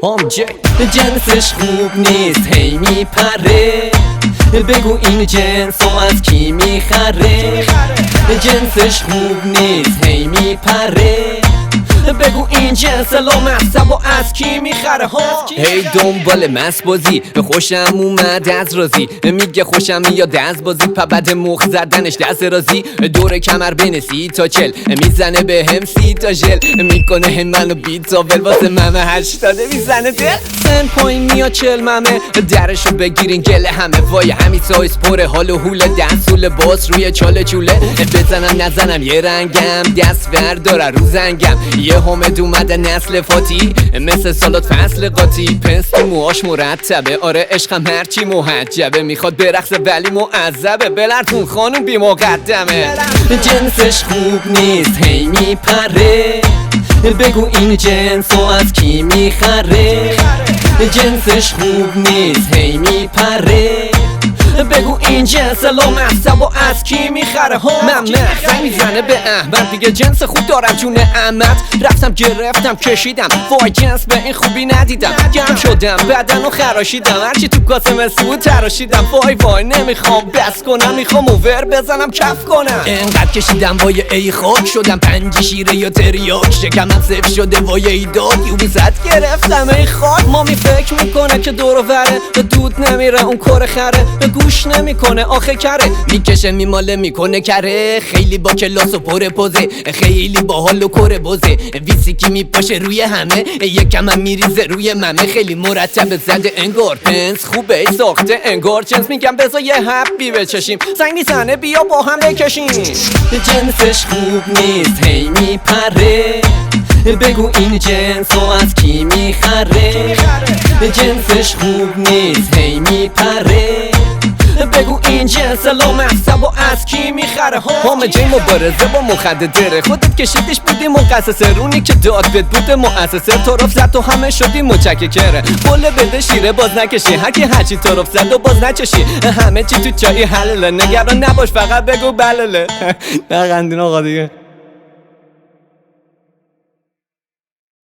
جنسش خوب نیست هی میپره، بگو این جنس رو از کی میخره. جنسش خوب نیست هی میپره، بگو این جنس لامصب و از کی میخره ها. هی دنبال مست بازی، خوشم اومد از رازی، میگه خوشم میاد از بازی، پبد مخ زدنش دست رازی. دور کمر بین 30 تا 40، میزنه به هم 30 تا ژل، میکنه منو بیت تاول واسه ممه 80 میزنه دل. سن پایین میاد 40 ممه، درشو بگیرین گله همه، وای همین سایز پره حال و حوله، دستول باز روی چاله چوله. بزنم نزنم یه رنگم، دست برداره رو زنگم، یه حامد اومده نسل فاتی، مثل سالات فصل قاطی. پنس تو موهاش مرتبه، آره عشقم هرچی محجبه، میخواد برقصه ولی معذبه، بلرتون خانوم بی مقدمه. جنسش خوب نیست هی میپره، بگو این جنس رو از کی میخره. جنسش خوب نیست هی میپره، بگو این جنس لامصب و از کی میخره ها. من زنگ میزنه به احمد، دیگه جنس خوب دارم جون احمد. رفتم گرفتم کشیدم، وای جنس به این خوبی ندیدم. گرم شدم بدن و خراشیدم، هرچی تو کاسه مسی بود تراشیدم. وای نمیخوام بس کنم، میخوام اوور بزنم کف کنم. انقدر کشیدم وای ای خاک، شدم پنج شیره یا تریاک، شکمم سف شده وای ای داد، یوبی زد گرفتم ای خاک. مامی فکر میکنه که دور و وره، دود نمیره اون کار خره، گوش نمیکنه آخه کره، میکشه میماله میکنه کره. خیلی با کلاس و پر پوزه، خیلی با حال و کره بوزه، ویسیکی میپاشه روی همه، یکم هم میریزه روی ممه. خیلی مرتب زده انگار پنس خوبه ساخته انگار جنس، میگم بذار یه حبی بچشیم، زنگ میزنه بیا با هم بکشیم. جنسش خوب نیست هی میپره، بگو این جنس رو از کی میخره. جنسش خوب نیست هی میپره، بگو این جنس لامصب و از کی میخره ها. همه جای مبارزه با مخدره، خودت کشیدش بودی مقصصه، رونی که داد بد بود مؤسسه. طرف زد و همه شدی متشکره، بله بده شیره باز نکشی، هرکی هرچی طرف زد و باز نچشی. همه چی تو چایی حلله، نگران نباش فقط بگو بلله. بخندین آقا دیگه.